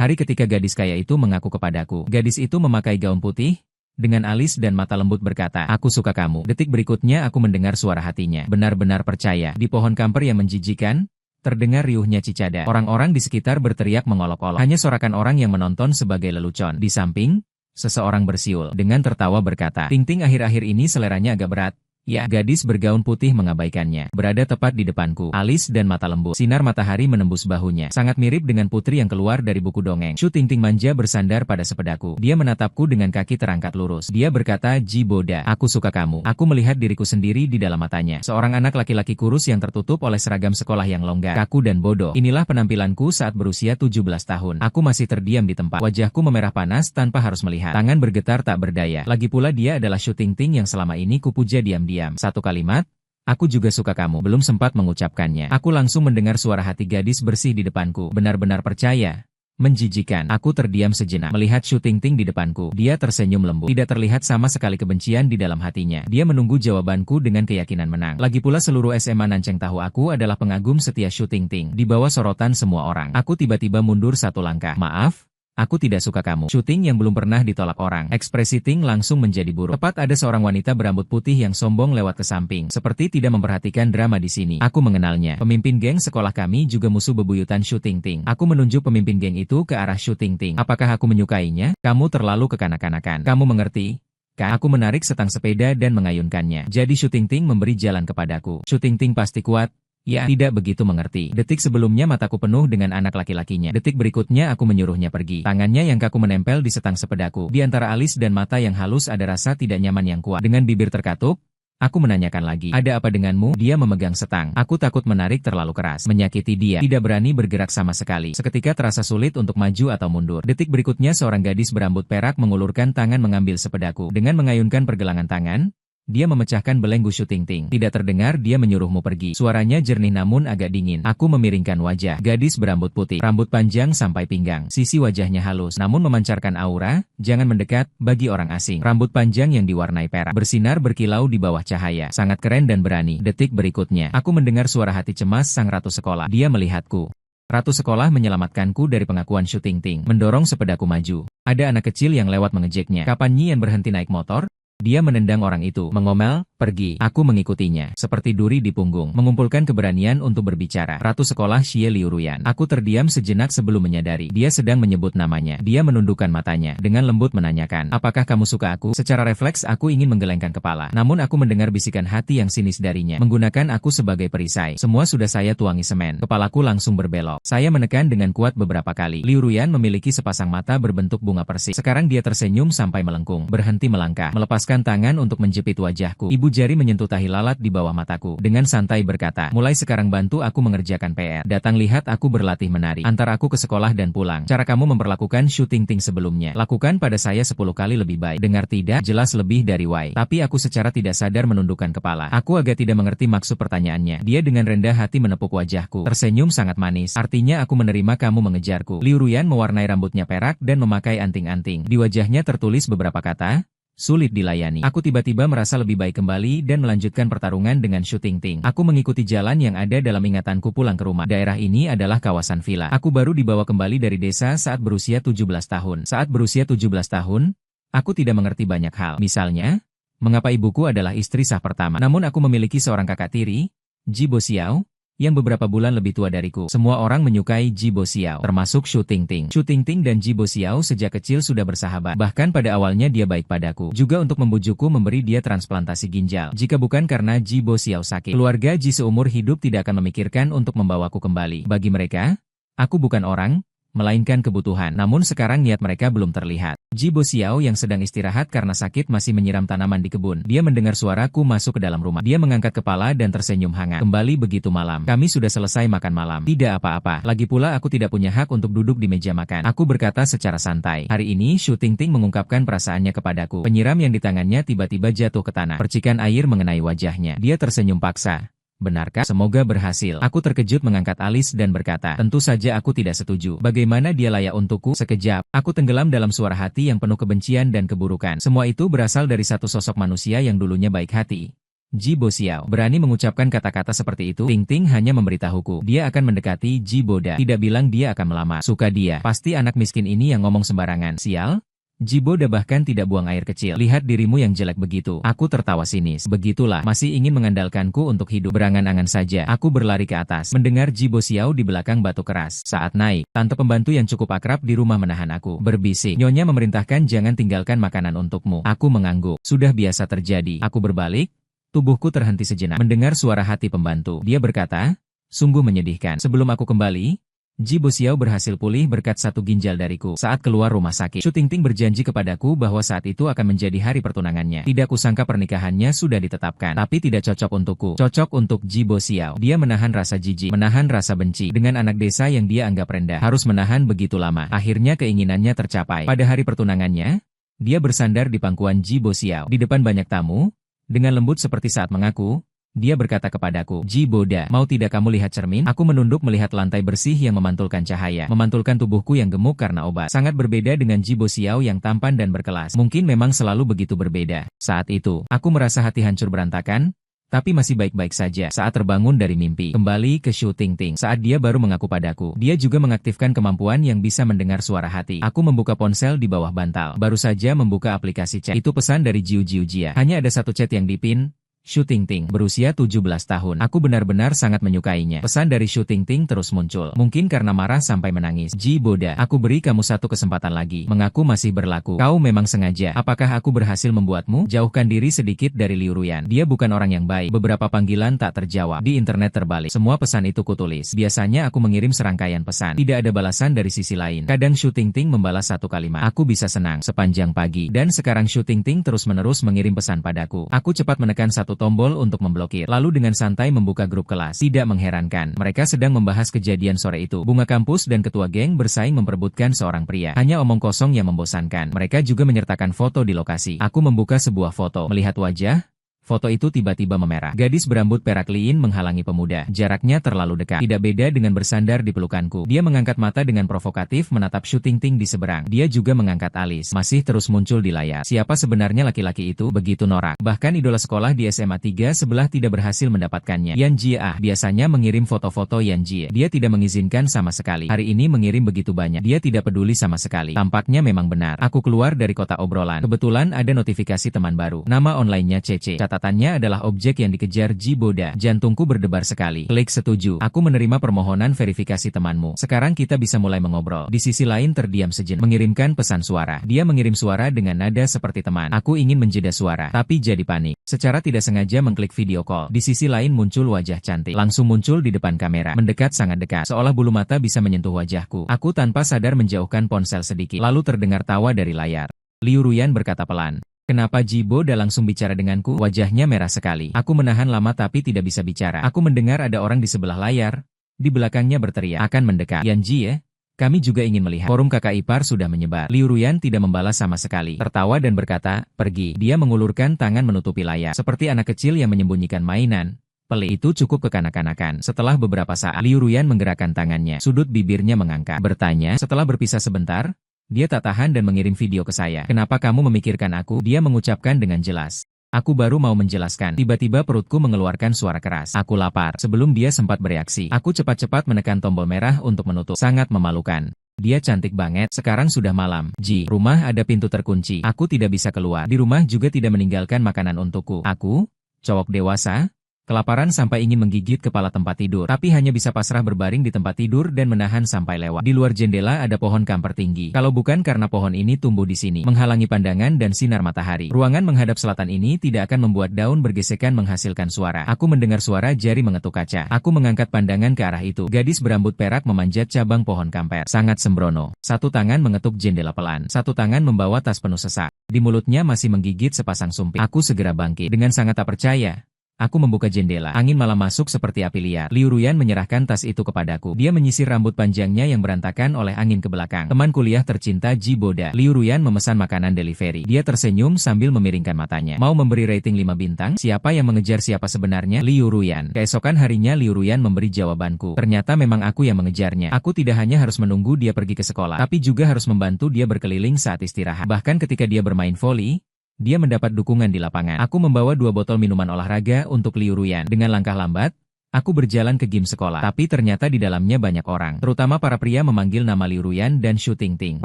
Hari ketika gadis kaya itu mengaku kepadaku. Gadis itu memakai gaun putih, dengan alis dan mata lembut berkata, "Aku suka kamu." Detik berikutnya aku mendengar suara hatinya. Benar-benar percaya. Di pohon kamper yang menjijikan, terdengar riuhnya cicada. Orang-orang di sekitar berteriak mengolok-olok. Hanya sorakan orang yang menonton sebagai lelucon. Di samping, seseorang bersiul. Dengan tertawa berkata, "Ting-ting akhir-akhir ini seleranya agak berat." Ya, gadis bergaun putih mengabaikannya. Berada tepat di depanku. Alis dan mata lembut. Sinar matahari menembus bahunya. Sangat mirip dengan putri yang keluar dari buku dongeng. Shu Ting-ting manja bersandar pada sepedaku. Dia menatapku dengan kaki terangkat lurus. Dia berkata, "Ji Boda, aku suka kamu." Aku melihat diriku sendiri di dalam matanya. Seorang anak laki-laki kurus yang tertutup oleh seragam sekolah yang longgar, kaku dan bodoh. Inilah penampilanku saat berusia 17 tahun. Aku masih terdiam di tempat. Wajahku memerah panas tanpa harus melihat. Tangan bergetar tak berdaya. Lagi pula dia adalah Shu Ting-ting yang selama ini kupuja diam-diam. Satu kalimat, "Aku juga suka kamu." Belum sempat mengucapkannya, aku langsung mendengar suara hati gadis bersih di depanku. Benar-benar percaya. Menjijikan. Aku terdiam sejenak melihat Shu Ting-ting di depanku. Dia tersenyum lembut. Tidak terlihat sama sekali kebencian di dalam hatinya. Dia menunggu jawabanku dengan keyakinan menang. Lagi pula seluruh SMA Nanceng tahu aku adalah pengagum setia Shu Ting-ting. Di bawah sorotan semua orang. Aku tiba-tiba mundur satu langkah. "Maaf, aku tidak suka kamu." Shu Ting yang belum pernah ditolak orang. Ekspresi Ting langsung menjadi buruk. Tepat ada seorang wanita berambut putih yang sombong lewat ke samping. Seperti tidak memperhatikan drama di sini. Aku mengenalnya. Pemimpin geng sekolah kami juga musuh bebuyutan Shu Ting-ting. Aku menunjuk pemimpin geng itu ke arah Shu Ting-ting. "Apakah aku menyukainya? Kamu terlalu kekanak-kanakan. Kamu mengerti?" Aku menarik setang sepeda dan mengayunkannya. Jadi Shu Ting-ting memberi jalan kepadaku. Shu Ting-ting pasti kuat. Ya, tidak begitu mengerti. Detik sebelumnya mataku penuh dengan anak laki-lakinya. Detik berikutnya aku menyuruhnya pergi. Tangannya yang kaku menempel di setang sepedaku. Di antara alis dan mata yang halus ada rasa tidak nyaman yang kuat. Dengan bibir terkatup, aku menanyakan lagi, "Ada apa denganmu?" Dia memegang setang. Aku takut menarik terlalu keras. Menyakiti dia. Tidak berani bergerak sama sekali. Seketika terasa sulit untuk maju atau mundur. Detik berikutnya seorang gadis berambut perak mengulurkan tangan mengambil sepedaku. Dengan mengayunkan pergelangan tangan, dia memecahkan belenggu Shu Ting-ting. "Tidak terdengar dia menyuruhmu pergi." Suaranya jernih namun agak dingin. Aku memiringkan wajah. Gadis berambut putih, rambut panjang sampai pinggang. Sisi wajahnya halus, namun memancarkan aura, "Jangan mendekat," bagi orang asing. Rambut panjang yang diwarnai perak, bersinar berkilau di bawah cahaya. Sangat keren dan berani. Detik berikutnya, aku mendengar suara hati cemas sang ratu sekolah. Dia melihatku. Ratu sekolah menyelamatkanku dari pengakuan Shu Ting-ting. Mendorong sepedaku maju. Ada anak kecil yang lewat mengejeknya. "Kapan Nyian berhenti naik motor?" Dia menendang orang itu, mengomel, "Pergi." Aku mengikutinya, seperti duri di punggung, mengumpulkan keberanian untuk berbicara. "Ratu sekolah Xie Liuruyan." Aku terdiam sejenak sebelum menyadari. Dia sedang menyebut namanya. Dia menundukkan matanya, dengan lembut menanyakan, "Apakah kamu suka aku?" Secara refleks aku ingin menggelengkan kepala. Namun aku mendengar bisikan hati yang sinis darinya, menggunakan aku sebagai perisai. Semua sudah saya tuangi semen. Kepalaku langsung berbelok. Saya menekan dengan kuat beberapa kali. Liuruyan memiliki sepasang mata berbentuk bunga persik. Sekarang dia tersenyum sampai melengkung. Berhenti melangkah. Melepaskan tangan untuk menjepit wajahku. Ibu jari menyentuh tahi lalat di bawah mataku. Dengan santai berkata, "Mulai sekarang bantu aku mengerjakan PR. Datang lihat aku berlatih menari. Antar aku ke sekolah dan pulang. Cara kamu memperlakukan Shu Ting-ting sebelumnya, lakukan pada saya 10 kali lebih baik." Dengar tidak? Jelas lebih dari Wai. Tapi aku secara tidak sadar menundukkan kepala. Aku agak tidak mengerti maksud pertanyaannya. Dia dengan rendah hati menepuk wajahku. Tersenyum sangat manis. "Artinya aku menerima kamu mengejarku." Liuruyan mewarnai rambutnya perak dan memakai anting-anting. Di wajahnya tertulis beberapa kata, "Sulit dilayani." Aku tiba-tiba merasa lebih baik kembali dan melanjutkan pertarungan dengan Shu Ting-ting. Aku mengikuti jalan yang ada dalam ingatanku pulang ke rumah. Daerah ini adalah kawasan villa. Aku baru dibawa kembali dari desa saat berusia 17 tahun. Saat berusia 17 tahun, aku tidak mengerti banyak hal. Misalnya, mengapa ibuku adalah istri sah pertama. Namun aku memiliki seorang kakak tiri, Ji Bo Xiao, yang beberapa bulan lebih tua dariku. Semua orang menyukai Ji Bo Xiao, termasuk Shu Ting-ting. Shu Ting-ting dan Ji Bo Xiao sejak kecil sudah bersahabat. Bahkan pada awalnya dia baik padaku. Juga untuk membujukku memberi dia transplantasi ginjal. Jika bukan karena Ji Bo Xiao sakit, keluarga Ji seumur hidup tidak akan memikirkan untuk membawaku kembali. Bagi mereka, aku bukan orang, melainkan kebutuhan. Namun sekarang niat mereka belum terlihat. Ji Bo Xiao yang sedang istirahat karena sakit masih menyiram tanaman di kebun. Dia mendengar suaraku masuk ke dalam rumah. Dia mengangkat kepala dan tersenyum hangat. "Kembali begitu malam. Kami sudah selesai makan malam." "Tidak apa-apa. Lagi pula aku tidak punya hak untuk duduk di meja makan." Aku berkata secara santai. Hari ini Shu Ting-ting mengungkapkan perasaannya kepadaku. Penyiram yang di tangannya tiba-tiba jatuh ke tanah. Percikan air mengenai wajahnya. Dia tersenyum paksa. "Benarkah? Semoga berhasil." Aku terkejut mengangkat alis dan berkata, "Tentu saja aku tidak setuju. Bagaimana dia layak untukku?" Sekejap, aku tenggelam dalam suara hati yang penuh kebencian dan keburukan. Semua itu berasal dari satu sosok manusia yang dulunya baik hati, Ji Bo Xiao berani mengucapkan kata-kata seperti itu. Ting Ting hanya memberitahuku dia akan mendekati Ji Boda, tidak bilang dia akan melamar. Suka dia, pasti anak miskin ini yang ngomong sembarangan. Sial. Ji Boda bahkan tidak buang air kecil. Lihat dirimu yang jelek begitu. Aku tertawa sinis. Begitulah, masih ingin mengandalkanku untuk hidup. Berangan-angan saja. Aku berlari ke atas, mendengar Ji Bo Xiao di belakang batu keras. Saat naik, tante pembantu yang cukup akrab di rumah menahan aku. Berbisik, Nyonya memerintahkan jangan tinggalkan makanan untukmu. Aku mengangguk. Sudah biasa terjadi. Aku berbalik. Tubuhku terhenti sejenak. Mendengar suara hati pembantu. Dia berkata, sungguh menyedihkan. Sebelum aku kembali, Ji Bo Xiao berhasil pulih berkat satu ginjal dariku. Saat keluar rumah sakit, Shu Tingting berjanji kepadaku bahwa saat itu akan menjadi hari pertunangannya. Tidak kusangka pernikahannya sudah ditetapkan, tapi tidak cocok untukku. Cocok untuk Ji Bo Xiao. Dia menahan rasa jijik, menahan rasa benci dengan anak desa yang dia anggap rendah. Harus menahan begitu lama. Akhirnya keinginannya tercapai. Pada hari pertunangannya, dia bersandar di pangkuan Ji Bo Xiao. Di depan banyak tamu, dengan lembut seperti saat mengaku, dia berkata kepadaku, Ji Boda, mau tidak kamu lihat cermin? Aku menunduk melihat lantai bersih yang memantulkan cahaya, memantulkan tubuhku yang gemuk karena obat. Sangat berbeda dengan Ji Bo Xiao yang tampan dan berkelas. Mungkin memang selalu begitu berbeda. Saat itu, aku merasa hati hancur berantakan, tapi masih baik-baik saja. Saat terbangun dari mimpi, kembali ke Shu Tingting. Saat dia baru mengaku padaku, dia juga mengaktifkan kemampuan yang bisa mendengar suara hati. Aku membuka ponsel di bawah bantal. Baru saja membuka aplikasi chat. Itu pesan dari Jiu Jiu Jia. Hanya ada satu chat yang dipin. Shu Tingting, berusia 17 tahun. Aku benar-benar sangat menyukainya. Pesan dari Shu Tingting terus muncul. Mungkin karena marah sampai menangis. Ji Boda, aku beri kamu satu kesempatan lagi. Mengaku masih berlaku. Kau memang sengaja. Apakah aku berhasil membuatmu? Jauhkan diri sedikit dari Liu Ruyan. Dia bukan orang yang baik. Beberapa panggilan tak terjawab. Di internet terbalik. Semua pesan itu kutulis. Biasanya aku mengirim serangkaian pesan. Tidak ada balasan dari sisi lain. Kadang Shu Tingting membalas satu kalimat. Aku bisa senang sepanjang pagi. Dan sekarang Shu Tingting terus-menerus mengirim pesan padaku. Aku cepat menekan satu tombol untuk memblokir, lalu dengan santai membuka grup kelas. Tidak mengherankan, mereka sedang membahas kejadian sore itu. Bunga kampus dan ketua geng bersaing memperebutkan seorang pria. Hanya omong kosong yang membosankan. Mereka juga menyertakan foto di lokasi. Aku membuka sebuah foto, melihat wajah. Foto itu tiba-tiba memerah. Gadis berambut perak liin menghalangi pemuda. Jaraknya terlalu dekat. Tidak beda dengan bersandar di pelukanku. Dia mengangkat mata dengan provokatif menatap Shu Tingting di seberang. Dia juga mengangkat alis. Masih terus muncul di layar. Siapa sebenarnya laki-laki itu? Begitu norak. Bahkan idola sekolah di SMA 3 sebelah tidak berhasil mendapatkannya. Yan Jie biasanya mengirim foto-foto Yan Jie. Dia tidak mengizinkan sama sekali. Hari ini mengirim begitu banyak. Dia tidak peduli sama sekali. Tampaknya memang benar. Aku keluar dari kotak obrolan. Kebetulan ada notifikasi teman baru. Nama online-nya CC. Catatannya adalah objek yang dikejar Ji Boda. Jantungku berdebar sekali. Klik setuju. Aku menerima permohonan verifikasi temanmu. Sekarang kita bisa mulai mengobrol. Di sisi lain terdiam sejenak. Mengirimkan pesan suara. Dia mengirim suara dengan nada seperti teman. Aku ingin menjeda suara, tapi jadi panik. Secara tidak sengaja mengklik video call. Di sisi lain muncul wajah cantik. Langsung muncul di depan kamera. Mendekat sangat dekat. Seolah bulu mata bisa menyentuh wajahku. Aku tanpa sadar menjauhkan ponsel sedikit. Lalu terdengar tawa dari layar. Liu Ruyan berkata pelan. Kenapa Ji Boda langsung bicara denganku? Wajahnya merah sekali. Aku menahan lama tapi tidak bisa bicara. Aku mendengar ada orang di sebelah layar. Di belakangnya berteriak. Akan mendekat. Yan Jie, kami juga ingin melihat. Forum kakak ipar sudah menyebar. Liu Ruyan tidak membalas sama sekali. Tertawa dan berkata, pergi. Dia mengulurkan tangan menutupi layar. Seperti anak kecil yang menyembunyikan mainan. Pelik itu cukup kekanak-kanakan. Setelah beberapa saat, Liu Ruyan menggerakkan tangannya. Sudut bibirnya mengangkat. Bertanya, setelah berpisah sebentar, dia tak tahan dan mengirim video ke saya. Kenapa kamu memikirkan aku? Dia mengucapkan dengan jelas. Aku baru mau menjelaskan. Tiba-tiba perutku mengeluarkan suara keras. Aku lapar. Sebelum dia sempat bereaksi, aku cepat-cepat menekan tombol merah untuk menutup. Sangat memalukan. Dia cantik banget. Sekarang sudah malam. Ji, rumah ada pintu terkunci. Aku tidak bisa keluar. Di rumah juga tidak meninggalkan makanan untukku. Aku, cowok dewasa, kelaparan sampai ingin menggigit kepala tempat tidur, tapi hanya bisa pasrah berbaring di tempat tidur dan menahan sampai lewat. Di luar jendela ada pohon kamper tinggi. Kalau bukan karena pohon ini tumbuh di sini, menghalangi pandangan dan sinar matahari. Ruangan menghadap selatan ini tidak akan membuat daun bergesekan menghasilkan suara. Aku mendengar suara jari mengetuk kaca. Aku mengangkat pandangan ke arah itu. Gadis berambut perak memanjat cabang pohon kamper. Sangat sembrono. Satu tangan mengetuk jendela pelan. Satu tangan membawa tas penuh sesak. Di mulutnya masih menggigit sepasang sumpit. Aku segera bangkit. Dengan sangat tak percaya, aku membuka jendela. Angin malam masuk seperti api liar. Liu Ruyan menyerahkan tas itu kepadaku. Dia menyisir rambut panjangnya yang berantakan oleh angin ke belakang. Teman kuliah tercinta Ji Boda. Liu Ruyan memesan makanan delivery. Dia tersenyum sambil memiringkan matanya. Mau memberi rating 5 bintang? Siapa yang mengejar siapa sebenarnya? Liu Ruyan. Keesokan harinya Liu Ruyan memberi jawabanku. Ternyata memang aku yang mengejarnya. Aku tidak hanya harus menunggu dia pergi ke sekolah, tapi juga harus membantu dia berkeliling saat istirahat. Bahkan ketika dia bermain voli, Dia mendapat dukungan di lapangan. Aku membawa 2 botol minuman olahraga untuk Liu Ruyan. Dengan langkah lambat, aku berjalan ke gym sekolah. Tapi ternyata di dalamnya banyak orang. Terutama para pria memanggil nama Liu Ruyan dan Shu Tingting.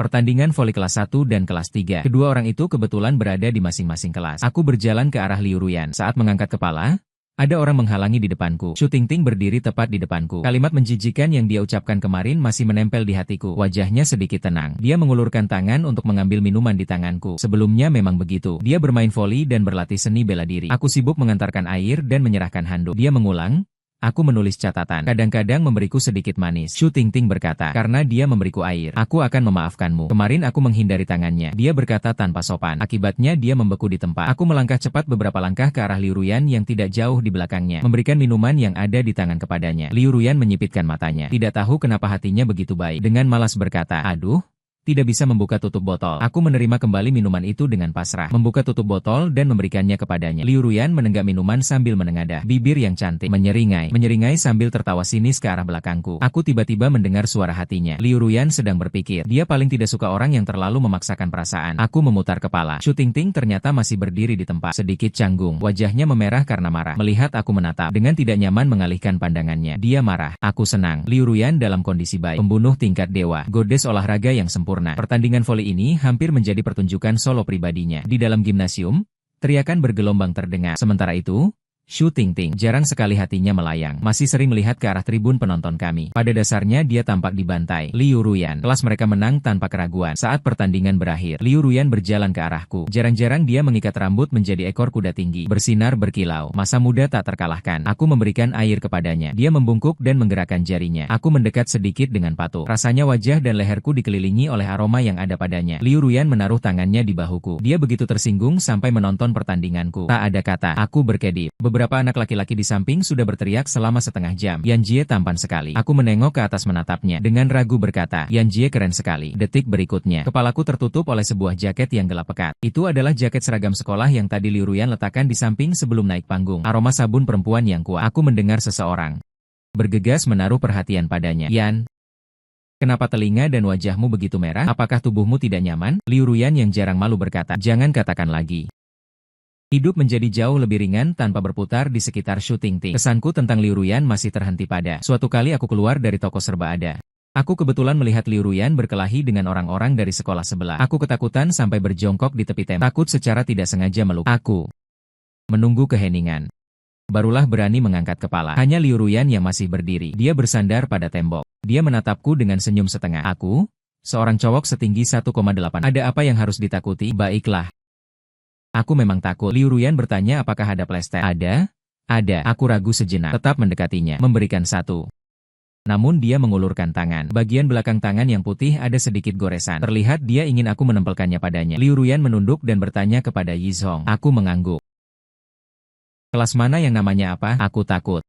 Pertandingan voli kelas 1 dan kelas 3. Kedua orang itu kebetulan berada di masing-masing kelas. Aku berjalan ke arah Liu Ruyan. Saat mengangkat kepala, ada orang menghalangi di depanku. Shu Tingting berdiri tepat di depanku. Kalimat menjijikan yang dia ucapkan kemarin masih menempel di hatiku. Wajahnya sedikit tenang. Dia mengulurkan tangan untuk mengambil minuman di tanganku. Sebelumnya memang begitu. Dia bermain voli dan berlatih seni bela diri. Aku sibuk mengantarkan air dan menyerahkan handuk. Dia mengulang, aku menulis catatan. Kadang-kadang memberiku sedikit manis. Shu Tingting berkata, karena dia memberiku air, aku akan memaafkanmu. Kemarin aku menghindari tangannya. Dia berkata tanpa sopan. Akibatnya dia membeku di tempat. Aku melangkah cepat beberapa langkah ke arah Liu Ruyan yang tidak jauh di belakangnya. Memberikan minuman yang ada di tangan kepadanya. Liu Ruyan menyipitkan matanya. Tidak tahu kenapa hatinya begitu baik. Dengan malas berkata, aduh, tidak bisa membuka tutup botol. Aku menerima kembali minuman itu dengan pasrah. Membuka tutup botol dan memberikannya kepadanya. Liu Ruyan menenggak minuman sambil menengadah. Bibir yang cantik menyeringai sambil tertawa sinis ke arah belakangku. Aku tiba-tiba mendengar suara hatinya. Liu Ruyan sedang berpikir. Dia paling tidak suka orang yang terlalu memaksakan perasaan. Aku memutar kepala. Shu Tingting ternyata masih berdiri di tempat. Sedikit canggung. Wajahnya memerah karena marah. Melihat aku menatap. Dengan tidak nyaman mengalihkan pandangannya. Dia marah. Aku senang. Liu Ruyan dalam kondisi baik. Pembunuh tingkat dewa. Godes olahraga yang sempurna. Pertandingan voli ini hampir menjadi pertunjukan solo pribadinya. Di dalam gimnasium, teriakan bergelombang terdengar. Sementara itu, Shu Tingting jarang sekali hatinya melayang. Masih sering melihat ke arah tribun penonton kami. Pada dasarnya dia tampak dibantai. Liu Ruyan. Kelas mereka menang tanpa keraguan. Saat pertandingan berakhir, Liu Ruyan berjalan ke arahku. Jarang-jarang dia mengikat rambut menjadi ekor kuda tinggi. Bersinar berkilau. Masa muda tak terkalahkan. Aku memberikan air kepadanya. Dia membungkuk dan menggerakkan jarinya. Aku mendekat sedikit dengan patuh. Rasanya wajah dan leherku dikelilingi oleh aroma yang ada padanya. Liu Ruyan menaruh tangannya di bahuku. Dia begitu tersinggung sampai menonton pertandinganku. Tak ada kata. Aku berkedip. Beberapa anak laki-laki di samping sudah berteriak selama setengah jam. Yan Jie tampan sekali. Aku menengok ke atas menatapnya. Dengan ragu berkata, Yan Jie keren sekali. Detik berikutnya, kepalaku tertutup oleh sebuah jaket yang gelap pekat. Itu adalah jaket seragam sekolah yang tadi Liu Ruyan letakkan di samping sebelum naik panggung. Aroma sabun perempuan yang kuat. Aku mendengar seseorang bergegas menaruh perhatian padanya. Yan, kenapa telinga dan wajahmu begitu merah? Apakah tubuhmu tidak nyaman? Liu Ruyan yang jarang malu berkata, jangan katakan lagi. Hidup menjadi jauh lebih ringan tanpa berputar di sekitar Shu Tingting. Kesanku tentang Liu Ruyan masih terhenti pada suatu kali aku keluar dari toko serba ada. Aku kebetulan melihat Liu Ruyan berkelahi dengan orang-orang dari sekolah sebelah. Aku ketakutan sampai berjongkok di tepi tembok. Takut secara tidak sengaja meluk. Aku menunggu keheningan. Barulah berani mengangkat kepala. Hanya Liu Ruyan yang masih berdiri. Dia bersandar pada tembok. Dia menatapku dengan senyum setengah. Aku, seorang cowok setinggi 1,8. Ada apa yang harus ditakuti? Baiklah. Aku memang takut. Liu Ruyan bertanya apakah ada plester. Ada? Ada. Aku ragu sejenak. Tetap mendekatinya. Memberikan satu. Namun dia mengulurkan tangan. Bagian belakang tangan yang putih ada sedikit goresan. Terlihat dia ingin aku menempelkannya padanya. Liu Ruyan menunduk dan bertanya kepada Yi Zhong. Aku mengangguk. Kelas mana yang namanya apa? Aku takut.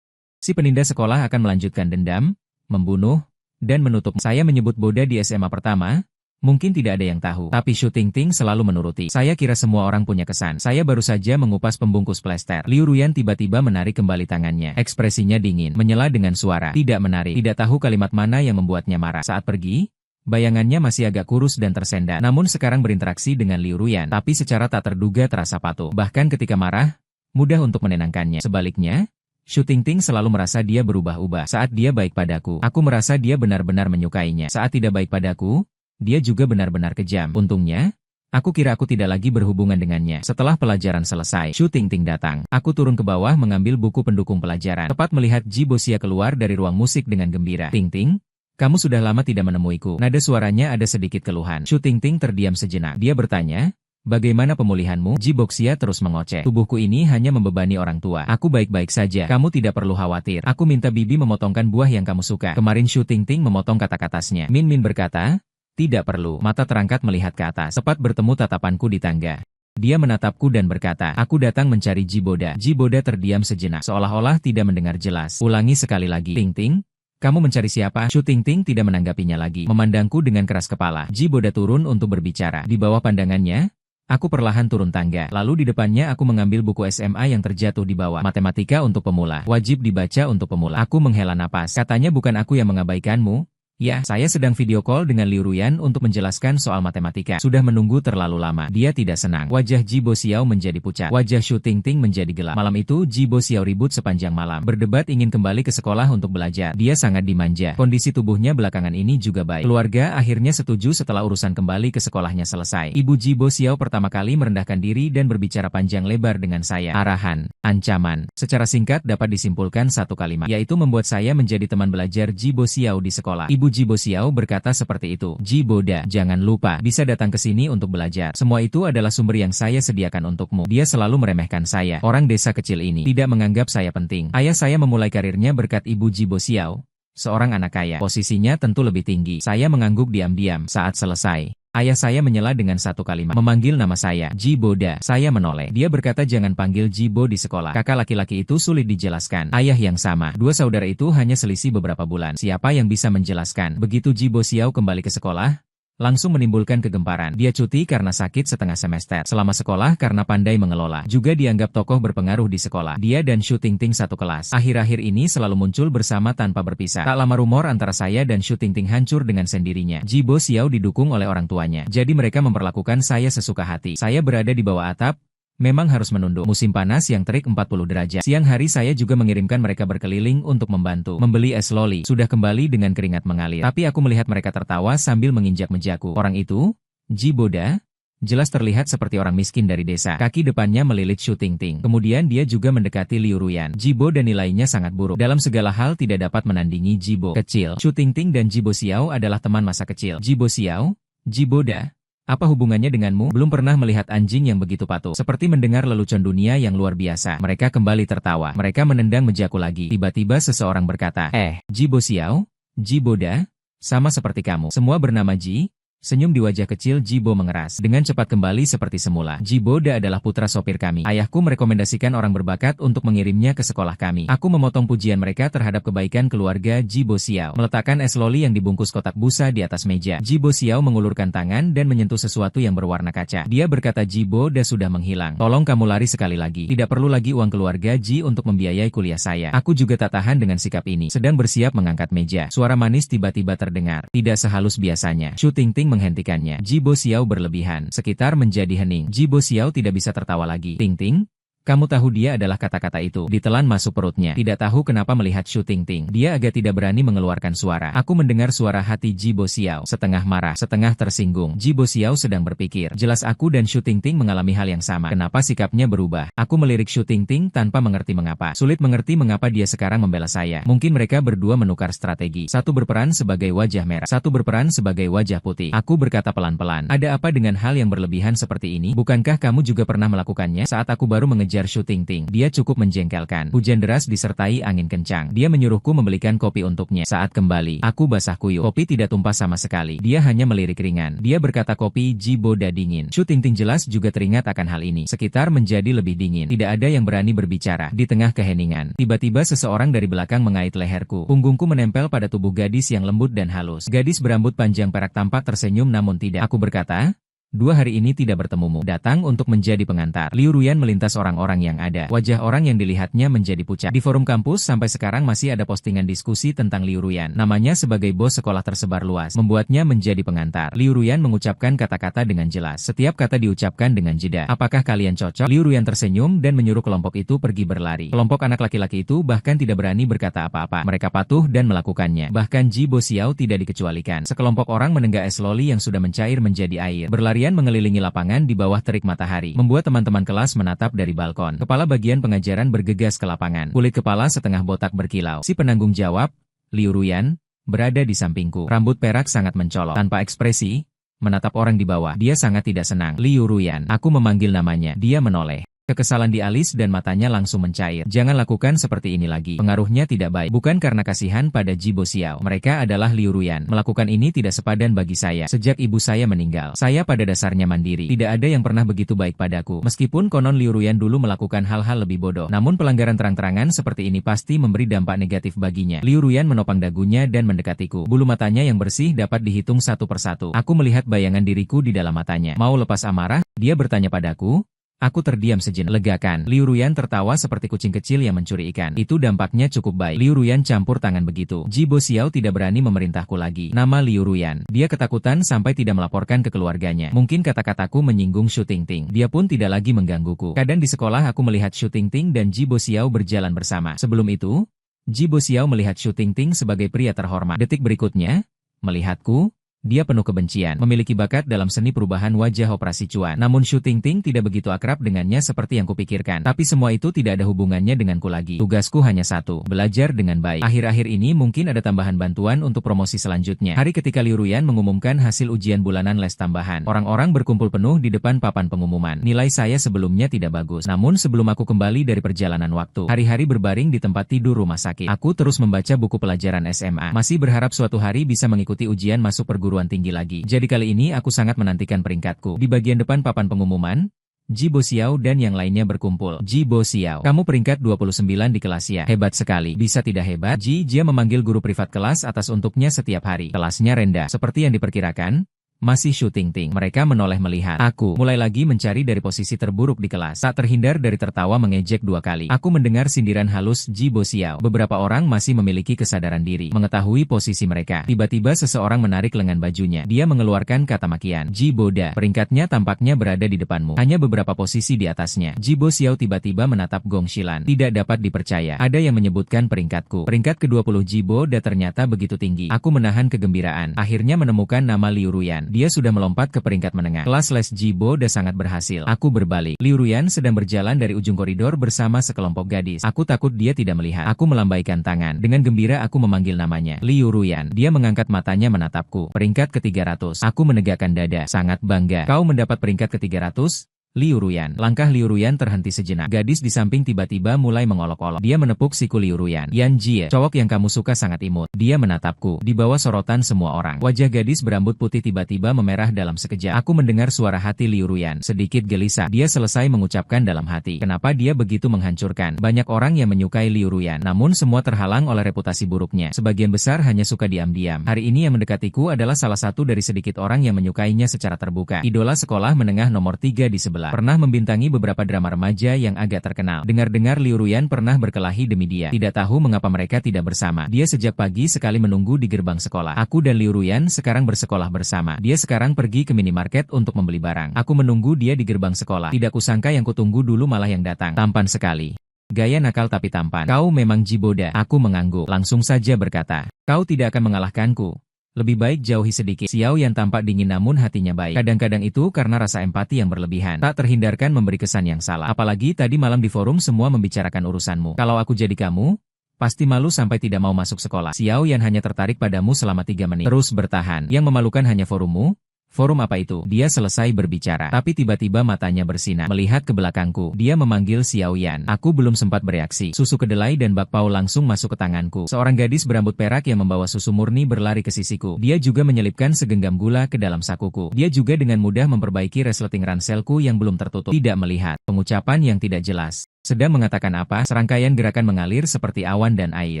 Si penindas sekolah akan melanjutkan dendam, membunuh, dan menutup. Saya menyebut Boda di SMA pertama. Mungkin tidak ada yang tahu, tapi Shu Tingting selalu menuruti. Saya kira semua orang punya kesan. Saya baru saja mengupas pembungkus plester. Liu Ruyan tiba-tiba menarik kembali tangannya. Ekspresinya dingin, menyela dengan suara. Tidak menarik. Tidak tahu kalimat mana yang membuatnya marah. Saat pergi, bayangannya masih agak kurus dan tersendat. Namun sekarang berinteraksi dengan Liu Ruyan. Tapi secara tak terduga terasa patuh. Bahkan ketika marah, mudah untuk menenangkannya. Sebaliknya, Shu Tingting selalu merasa dia berubah-ubah. Saat dia baik padaku, aku merasa dia benar-benar menyukainya. Saat tidak baik padaku, dia juga benar-benar kejam. Untungnya, aku kira aku tidak lagi berhubungan dengannya. Setelah pelajaran selesai, Shu Tingting datang. Aku turun ke bawah mengambil buku pendukung pelajaran. Tepat melihat Ji Boxia keluar dari ruang musik dengan gembira. Tingting, kamu sudah lama tidak menemuiku. Nada suaranya ada sedikit keluhan. Shu Tingting terdiam sejenak. Dia bertanya, bagaimana pemulihanmu? Ji Boxia terus mengoceh. Tubuhku ini hanya membebani orang tua. Aku baik-baik saja. Kamu tidak perlu khawatir. Aku minta Bibi memotongkan buah yang kamu suka. Kemarin Shu Tingting memotong kata-katanya. Min Min berkata, tidak perlu. Mata terangkat melihat ke atas. Tepat bertemu tatapanku di tangga. Dia menatapku dan berkata, aku datang mencari Ji Boda. Ji Boda terdiam sejenak, seolah-olah tidak mendengar jelas. Ulangi sekali lagi. Tingting, kamu mencari siapa? Shu Tingting tidak menanggapinya lagi. Memandangku dengan keras kepala. Ji Boda turun untuk berbicara. Di bawah pandangannya, aku perlahan turun tangga. Lalu di depannya aku mengambil buku SMA yang terjatuh di bawah. Matematika untuk pemula. Wajib dibaca untuk pemula. Aku menghela napas. Katanya bukan aku yang mengabaikanmu. Ya, saya sedang video call dengan Liu Ruyan untuk menjelaskan soal matematika. Sudah menunggu terlalu lama. Dia tidak senang. Wajah Ji Bo Xiao menjadi pucat. Wajah Shu Tingting menjadi gelap. Malam itu Ji Bo Xiao ribut sepanjang malam. Berdebat ingin kembali ke sekolah untuk belajar. Dia sangat dimanja. Kondisi tubuhnya belakangan ini juga baik. Keluarga akhirnya setuju setelah urusan kembali ke sekolahnya selesai. Ibu Ji Bo Xiao pertama kali merendahkan diri dan berbicara panjang lebar dengan saya. Arahan, ancaman. Secara singkat dapat disimpulkan satu kalimat, yaitu membuat saya menjadi teman belajar Ji Bo Xiao di sekolah. Ibu Ji Bo Xiao berkata seperti itu. Ji Boda, jangan lupa, bisa datang ke sini untuk belajar. Semua itu adalah sumber yang saya sediakan untukmu. Dia selalu meremehkan saya. Orang desa kecil ini tidak menganggap saya penting. Ayah saya memulai karirnya berkat Ibu Ji Bo Xiao. Seorang anak kaya, posisinya tentu lebih tinggi. Saya mengangguk diam-diam. Saat selesai, ayah saya menyela dengan satu kalimat, memanggil nama saya, Ji Boda. Saya menoleh. Dia berkata jangan panggil Ji Bo di sekolah. Kakak laki-laki itu sulit dijelaskan. Ayah yang sama. Dua saudara itu hanya selisih beberapa bulan. Siapa yang bisa menjelaskan? Begitu Ji Bo Xiao kembali ke sekolah, langsung menimbulkan kegemparan. Dia cuti karena sakit setengah semester. Selama sekolah karena pandai mengelola. Juga dianggap tokoh berpengaruh di sekolah. Dia dan Shu Tingting satu kelas. Akhir-akhir ini selalu muncul bersama tanpa berpisah. Tak lama rumor antara saya dan Shu Tingting hancur dengan sendirinya. Ji Bo Xiao didukung oleh orang tuanya. Jadi mereka memperlakukan saya sesuka hati. Saya berada di bawah atap. Memang harus menunduk. Musim panas yang terik 40 derajat. Siang hari saya juga mengirimkan mereka berkeliling untuk membantu membeli es loli. Sudah kembali dengan keringat mengalir. Tapi aku melihat mereka tertawa sambil menginjak mejaku. Orang itu, Ji Boda, jelas terlihat seperti orang miskin dari desa. Kaki depannya melilit Shu Tingting. Kemudian dia juga mendekati Liu Ruyan. Ji Bo dan nilainya sangat buruk. Dalam segala hal tidak dapat menandingi Ji Bo. Kecil. Shu Tingting dan Ji Bo Xiao adalah teman masa kecil. Ji Bo Xiao, Ji Boda. Apa hubungannya denganmu? Belum pernah melihat anjing yang begitu patuh. Seperti mendengar lelucon dunia yang luar biasa. Mereka kembali tertawa. Mereka menendang mejaku lagi. Tiba-tiba seseorang berkata, Ji Bo Xiao, Ji Boda, sama seperti kamu. Semua bernama Ji. Senyum di wajah kecil Ji Bo mengeras. Dengan cepat kembali seperti semula. Ji Boda adalah putra sopir kami. Ayahku merekomendasikan orang berbakat untuk mengirimnya ke sekolah kami. Aku memotong pujian mereka terhadap kebaikan keluarga Ji Bo Xiao. Meletakkan es loli yang dibungkus kotak busa di atas meja. Ji Bo Xiao mengulurkan tangan dan menyentuh sesuatu yang berwarna kaca. Dia berkata Ji Boda sudah menghilang. Tolong kamu lari sekali lagi. Tidak perlu lagi uang keluarga Ji untuk membiayai kuliah saya. Aku juga tak tahan dengan sikap ini. Sedang bersiap mengangkat meja. Suara manis tiba-tiba terdengar. Tidak sehalus biasanya. Shu Tingting menghentikannya. Ji Bo Xiao berlebihan. Sekitar menjadi hening. Ji Bo Xiao tidak bisa tertawa lagi. Tingting? Kamu tahu dia adalah kata-kata itu. Ditelan masuk perutnya. Tidak tahu kenapa melihat Shu Tingting. Dia agak tidak berani mengeluarkan suara. Aku mendengar suara hati Ji Bo Xiao. Setengah marah, setengah tersinggung. Ji Bo Xiao sedang berpikir. Jelas aku dan Shu Tingting mengalami hal yang sama. Kenapa sikapnya berubah? Aku melirik Shu Tingting tanpa mengerti mengapa. Sulit mengerti mengapa dia sekarang membela saya. Mungkin mereka berdua menukar strategi. Satu berperan sebagai wajah merah. Satu berperan sebagai wajah putih. Aku berkata pelan-pelan. Ada apa dengan hal yang berlebihan seperti ini? Bukankah kamu juga pernah melakukannya? Saat aku baru mengejar Shu Tingting, dia cukup menjengkelkan. Hujan deras disertai angin kencang. Dia menyuruhku membelikan kopi untuknya. Saat kembali, aku basah kuyup. Kopi tidak tumpah sama sekali. Dia hanya melirik ringan. Dia berkata kopi Ji Boda dingin. Shu Tingting jelas juga teringat akan hal ini. Sekitar menjadi lebih dingin. Tidak ada yang berani berbicara. Di tengah keheningan, tiba-tiba seseorang dari belakang mengait leherku. Punggungku menempel pada tubuh gadis yang lembut dan halus. Gadis berambut panjang perak tampak tersenyum namun tidak. Aku berkata, 2 hari ini tidak bertemumu. Datang untuk menjadi pengantar. Liu Ruyan melintas orang-orang yang ada. Wajah orang yang dilihatnya menjadi pucat. Di forum kampus sampai sekarang masih ada postingan diskusi tentang Liu Ruyan. Namanya sebagai bos sekolah tersebar luas. Membuatnya menjadi pengantar. Liu Ruyan mengucapkan kata-kata dengan jelas. Setiap kata diucapkan dengan jeda. Apakah kalian cocok? Liu Ruyan tersenyum dan menyuruh kelompok itu pergi berlari. Kelompok anak laki-laki itu bahkan tidak berani berkata apa-apa. Mereka patuh dan melakukannya. Bahkan Ji Bo Xiao tidak dikecualikan. Sekelompok orang menenggak es loli yang sudah mencair menjadi air. Berlari mengelilingi lapangan di bawah terik matahari, membuat teman-teman kelas menatap dari balkon. Kepala bagian pengajaran bergegas ke lapangan. Kulit kepala setengah botak berkilau. Si penanggung jawab, Liu Ruyan, berada di sampingku. Rambut perak sangat mencolok. Tanpa ekspresi, menatap orang di bawah. Dia sangat tidak senang. Liu Ruyan. Aku memanggil namanya. Dia menoleh. Kekesalan di alis dan matanya langsung mencair. Jangan lakukan seperti ini lagi. Pengaruhnya tidak baik. Bukan karena kasihan pada Ji Bo Xiao. Mereka adalah Liu Ruyan. Melakukan ini tidak sepadan bagi saya. Sejak ibu saya meninggal, saya pada dasarnya mandiri. Tidak ada yang pernah begitu baik padaku. Meskipun konon Liu Ruyan dulu melakukan hal-hal lebih bodoh. Namun pelanggaran terang-terangan seperti ini pasti memberi dampak negatif baginya. Liu Ruyan menopang dagunya dan mendekatiku. Bulu matanya yang bersih dapat dihitung satu persatu. Aku melihat bayangan diriku di dalam matanya. Mau lepas amarah? Dia bertanya padaku. Aku terdiam sejenak. Legakan. Liu Ruyan tertawa seperti kucing kecil yang mencuri ikan. Itu dampaknya cukup baik. Liu Ruyan campur tangan begitu. Ji Bo Xiao tidak berani memerintahku lagi. Nama Liu Ruyan. Dia ketakutan sampai tidak melaporkan ke keluarganya. Mungkin kata-kataku menyinggung Shu Tingting. Dia pun tidak lagi menggangguku. Kadang di sekolah aku melihat Shu Tingting dan Ji Bo Xiao berjalan bersama. Sebelum itu, Ji Bo Xiao melihat Shu Tingting sebagai pria terhormat. Detik berikutnya, melihatku, dia penuh kebencian, memiliki bakat dalam seni perubahan wajah operasi cuan. Namun Shu Tingting tidak begitu akrab dengannya seperti yang kupikirkan. Tapi semua itu tidak ada hubungannya denganku lagi. Tugasku hanya satu, belajar dengan baik. Akhir-akhir ini mungkin ada tambahan bantuan untuk promosi selanjutnya. Hari ketika Liu Ruyan mengumumkan hasil ujian bulanan les tambahan, orang-orang berkumpul penuh di depan papan pengumuman. Nilai saya sebelumnya tidak bagus. Namun sebelum aku kembali dari perjalanan waktu, hari-hari berbaring di tempat tidur rumah sakit, aku terus membaca buku pelajaran SMA. Masih berharap suatu hari bisa mengikuti ujian masuk perguruan tinggi lagi. Jadi kali ini aku sangat menantikan peringkatku. Di bagian depan papan pengumuman, Ji Bo Xiao dan yang lainnya berkumpul. Ji Bo Xiao, kamu peringkat 29 di kelas ya. Hebat sekali. Bisa tidak hebat? Jia memanggil guru privat kelas atas untuknya setiap hari. Kelasnya rendah. Seperti yang diperkirakan, masih Shu Tingting. Mereka menoleh melihat. Aku mulai lagi mencari dari posisi terburuk di kelas. Tak terhindar dari tertawa mengejek 2 kali. Aku mendengar sindiran halus Ji Bo Xiao. Beberapa orang masih memiliki kesadaran diri, mengetahui posisi mereka. Tiba-tiba seseorang menarik lengan bajunya. Dia mengeluarkan kata makian. Ji Boda, peringkatnya tampaknya berada di depanmu. Hanya beberapa posisi di atasnya. Ji Bo Xiao tiba-tiba menatap Gong Xilan. Tidak dapat dipercaya. Ada yang menyebutkan peringkatku. Peringkat ke-20 Ji Boda ternyata begitu tinggi. Aku menahan kegembiraan. Akhirnya menemukan nama Liu Ruyan. Dia sudah melompat ke peringkat menengah. Kelas les Ji Boda sangat berhasil. Aku berbalik. Liu Ruyan sedang berjalan dari ujung koridor bersama sekelompok gadis. Aku takut dia tidak melihat. Aku melambaikan tangan. Dengan gembira aku memanggil namanya. Liu Ruyan. Dia mengangkat matanya menatapku. Peringkat ke-300. Aku menegakkan dada. Sangat bangga. Kau mendapat peringkat ke-300? Liu Ruyan. Langkah Liu Ruyan terhenti sejenak. Gadis di samping tiba-tiba mulai mengolok-olok. Dia menepuk siku Liu Ruyan. Yan Jie, cowok yang kamu suka sangat imut. Dia menatapku. Di bawah sorotan semua orang. Wajah gadis berambut putih tiba-tiba memerah dalam sekejap. Aku mendengar suara hati Liu Ruyan. Sedikit gelisah. Dia selesai mengucapkan dalam hati. Kenapa dia begitu menghancurkan? Banyak orang yang menyukai Liu Ruyan. Namun semua terhalang oleh reputasi buruknya. Sebagian besar hanya suka diam-diam. Hari ini yang mendekatiku adalah salah satu dari sedikit orang yang menyukainya secara terbuka. Idola sekolah menengah nomor 3 di sebelah. Pernah membintangi beberapa drama remaja yang agak terkenal. Dengar-dengar Liu Ruyan pernah berkelahi demi dia. Tidak tahu mengapa mereka tidak bersama. Dia sejak pagi sekali menunggu di gerbang sekolah. Aku dan Liu Ruyan sekarang bersekolah bersama. Dia sekarang pergi ke minimarket untuk membeli barang. Aku menunggu dia di gerbang sekolah. Tidak kusangka yang kutunggu dulu malah yang datang. Tampan sekali. Gaya nakal tapi tampan. Kau memang Ji Boda. Aku mengangguk. Langsung saja berkata, kau tidak akan mengalahkanku. Lebih baik jauhi sedikit. Xiao yang tampak dingin namun hatinya baik. Kadang-kadang itu karena rasa empati yang berlebihan. Tak terhindarkan memberi kesan yang salah. Apalagi tadi malam di forum semua membicarakan urusanmu. Kalau aku jadi kamu, pasti malu sampai tidak mau masuk sekolah. Xiao yang hanya tertarik padamu selama 3 menit. Terus bertahan. Yang memalukan hanya forummu? Forum apa itu? Dia selesai berbicara. Tapi tiba-tiba matanya bersinar. Melihat ke belakangku. Dia memanggil Xiao Yan. Aku belum sempat bereaksi. Susu kedelai dan bakpao langsung masuk ke tanganku. Seorang gadis berambut perak yang membawa susu murni berlari ke sisiku. Dia juga menyelipkan segenggam gula ke dalam sakuku. Dia juga dengan mudah memperbaiki resleting ranselku yang belum tertutup. Tidak melihat. Pengucapan yang tidak jelas. Sedang mengatakan apa? Serangkaian gerakan mengalir seperti awan dan air.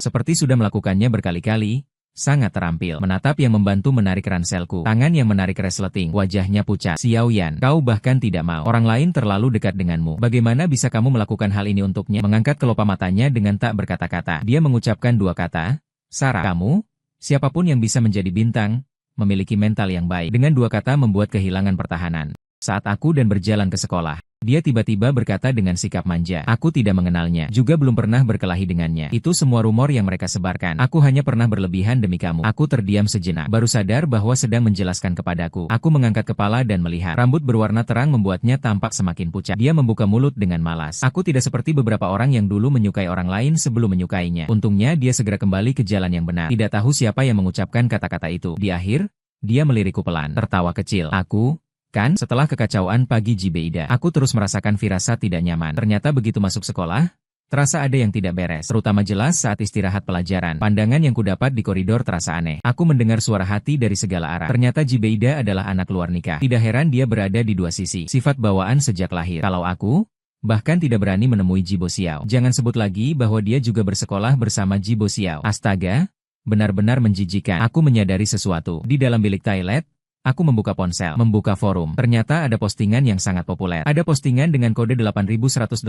Seperti sudah melakukannya berkali-kali. Sangat terampil. Menatap yang membantu menarik ranselku. Tangan yang menarik resleting. Wajahnya pucat. Xiao Yan, kau bahkan tidak mau. Orang lain terlalu dekat denganmu. Bagaimana bisa kamu melakukan hal ini untuknya? Mengangkat kelopak matanya dengan tak berkata-kata. Dia mengucapkan 2 kata. Sarah, kamu? Siapapun yang bisa menjadi bintang, memiliki mental yang baik. Dengan 2 kata membuat kehilangan pertahanan. Saat aku dan berjalan ke sekolah, dia tiba-tiba berkata dengan sikap manja. Aku tidak mengenalnya, juga belum pernah berkelahi dengannya. Itu semua rumor yang mereka sebarkan. Aku hanya pernah berlebihan demi kamu. Aku terdiam sejenak, baru sadar bahwa sedang menjelaskan kepadaku. Aku mengangkat kepala dan melihat. Rambut berwarna terang membuatnya tampak semakin pucat. Dia membuka mulut dengan malas. Aku tidak seperti beberapa orang yang dulu menyukai orang lain sebelum menyukainya. Untungnya dia segera kembali ke jalan yang benar. Tidak tahu siapa yang mengucapkan kata-kata itu. Di akhir, dia melirikku pelan, tertawa kecil. Kan, setelah kekacauan pagi Jibeida, aku terus merasakan firasat tidak nyaman. Ternyata begitu masuk sekolah, terasa ada yang tidak beres. Terutama jelas saat istirahat pelajaran. Pandangan yang kudapat di koridor terasa aneh. Aku mendengar suara hati dari segala arah. Ternyata Jibeida adalah anak luar nikah. Tidak heran dia berada di 2 sisi. Sifat bawaan sejak lahir. Kalau aku, bahkan tidak berani menemui Ji Bo Xiao. Jangan sebut lagi bahwa dia juga bersekolah bersama Ji Bo Xiao. Astaga, benar-benar menjijikan. Aku menyadari sesuatu. Di dalam bilik toilet, Aku membuka ponsel, membuka forum. Ternyata ada postingan yang sangat populer. Ada postingan dengan kode 8181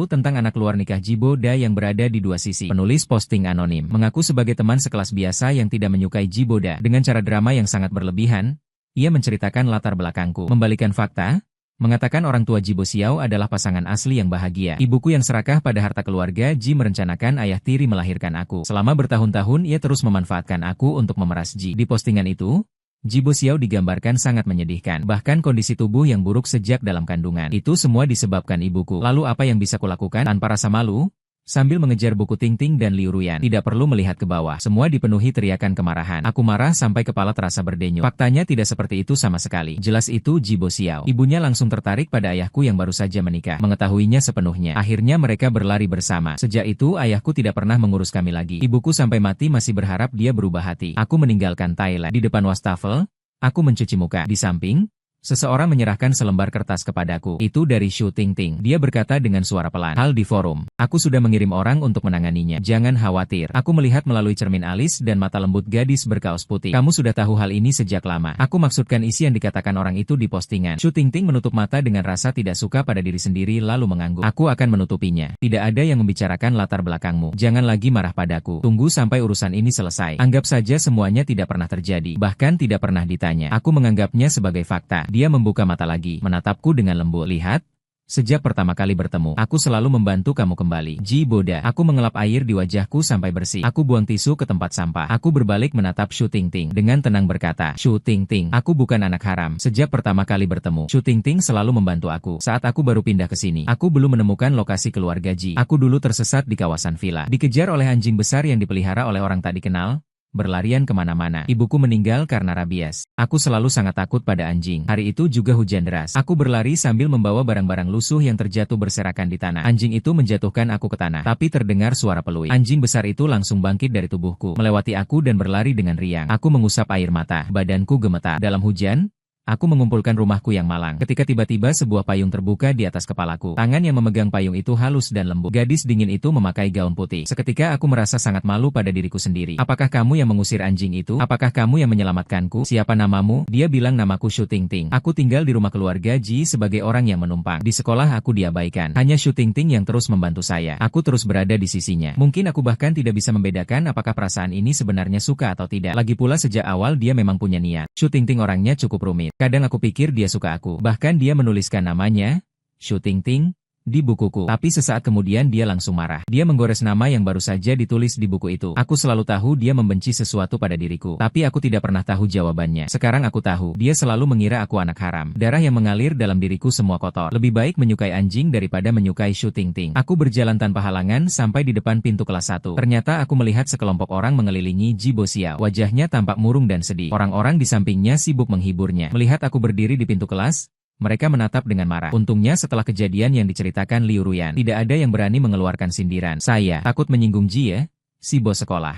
tentang anak luar nikah Jiboda yang berada di dua sisi. Penulis posting anonim mengaku sebagai teman sekelas biasa yang tidak menyukai Jiboda. Dengan cara drama yang sangat berlebihan, ia menceritakan latar belakangku, membalikan fakta, mengatakan orang tua Jibo Xiao adalah pasangan asli yang bahagia. Ibuku yang serakah pada harta keluarga Ji merencanakan ayah tiri melahirkan aku. Selama bertahun-tahun ia terus memanfaatkan aku untuk memeras Ji. Di postingan itu, Jibo Xiao digambarkan sangat menyedihkan, bahkan kondisi tubuh yang buruk sejak dalam kandungan. Itu semua disebabkan ibuku. Lalu apa yang bisa kulakukan tanpa rasa malu? Sambil mengejar buku Ting Ting dan Liu Ruyan, tidak perlu melihat ke bawah. Semua dipenuhi teriakan kemarahan. Aku marah sampai kepala terasa berdenyut. Faktanya tidak seperti itu sama sekali. Jelas itu Jibo Xiao. Ibunya langsung tertarik pada ayahku yang baru saja menikah. Mengetahuinya sepenuhnya. Akhirnya mereka berlari bersama. Sejak itu ayahku tidak pernah mengurus kami lagi. Ibuku sampai mati masih berharap dia berubah hati. Aku meninggalkan Thailand. Di depan wastafel, aku mencuci muka. Di samping, seseorang menyerahkan selembar kertas kepadaku. Itu dari Shu Tingting. Dia berkata dengan suara pelan. Hal di forum. Aku sudah mengirim orang untuk menanganinya. Jangan khawatir. Aku melihat melalui cermin alis dan mata lembut gadis berkaos putih. Kamu sudah tahu hal ini sejak lama. Aku maksudkan isi yang dikatakan orang itu di postingan. Shu Tingting menutup mata dengan rasa tidak suka pada diri sendiri lalu mengangguk. Aku akan menutupinya. Tidak ada yang membicarakan latar belakangmu. Jangan lagi marah padaku. Tunggu sampai urusan ini selesai. Anggap saja semuanya tidak pernah terjadi. Bahkan tidak pernah ditanya. Aku menganggapnya sebagai fakta. Dia membuka mata lagi, menatapku dengan lembut. Lihat, sejak pertama kali bertemu, aku selalu membantu kamu kembali. Jiboda. Aku mengelap air di wajahku sampai bersih. Aku buang tisu ke tempat sampah. Aku berbalik menatap Shu Tingting. Dengan tenang berkata, Shu Tingting, aku bukan anak haram. Sejak pertama kali bertemu, Shu Tingting selalu membantu aku. Saat aku baru pindah ke sini, aku belum menemukan lokasi keluarga Ji. Aku dulu tersesat di kawasan villa. Dikejar oleh anjing besar yang dipelihara oleh orang tak dikenal. Berlarian kemana-mana. Ibuku meninggal karena rabies. Aku selalu sangat takut pada anjing. Hari itu juga hujan deras. Aku berlari sambil membawa barang-barang lusuh yang terjatuh berserakan di tanah. Anjing itu menjatuhkan aku ke tanah. Tapi terdengar suara peluit. Anjing besar itu langsung bangkit dari tubuhku, melewati aku dan berlari dengan riang. Aku mengusap air mata. Badanku gemetar. Dalam hujan, aku mengumpulkan rumahku yang malang. Ketika tiba-tiba sebuah payung terbuka di atas kepalaku. Tangan yang memegang payung itu halus dan lembut. Gadis dingin itu memakai gaun putih. Seketika aku merasa sangat malu pada diriku sendiri. Apakah kamu yang mengusir anjing itu? Apakah kamu yang menyelamatkanku? Siapa namamu? Dia bilang namaku Shu Tingting. Aku tinggal di rumah keluarga Ji sebagai orang yang menumpang. Di sekolah aku diabaikan. Hanya Shu Tingting yang terus membantu saya. Aku terus berada di sisinya. Mungkin aku bahkan tidak bisa membedakan apakah perasaan ini sebenarnya suka atau tidak. Lagi pula sejak awal dia memang punya niat. Shu Tingting orangnya cukup rumit. Kadang aku pikir dia suka aku. Bahkan dia menuliskan namanya, Shu Tingting, di bukuku. Tapi sesaat kemudian dia langsung marah. Dia menggores nama yang baru saja ditulis di buku itu. Aku selalu tahu dia membenci sesuatu pada diriku. Tapi aku tidak pernah tahu jawabannya. Sekarang aku tahu. Dia selalu mengira aku anak haram. Darah yang mengalir dalam diriku semua kotor. Lebih baik menyukai anjing daripada menyukai Shu Tingting. Aku berjalan tanpa halangan sampai di depan pintu kelas 1. Ternyata aku melihat sekelompok orang mengelilingi Jibo Xiao. Wajahnya tampak murung dan sedih. Orang-orang di sampingnya sibuk menghiburnya. Melihat aku berdiri di pintu kelas, mereka menatap dengan marah. Untungnya setelah kejadian yang diceritakan Liu Ruyan, tidak ada yang berani mengeluarkan sindiran. Saya takut menyinggung Ji ya, si bos sekolah.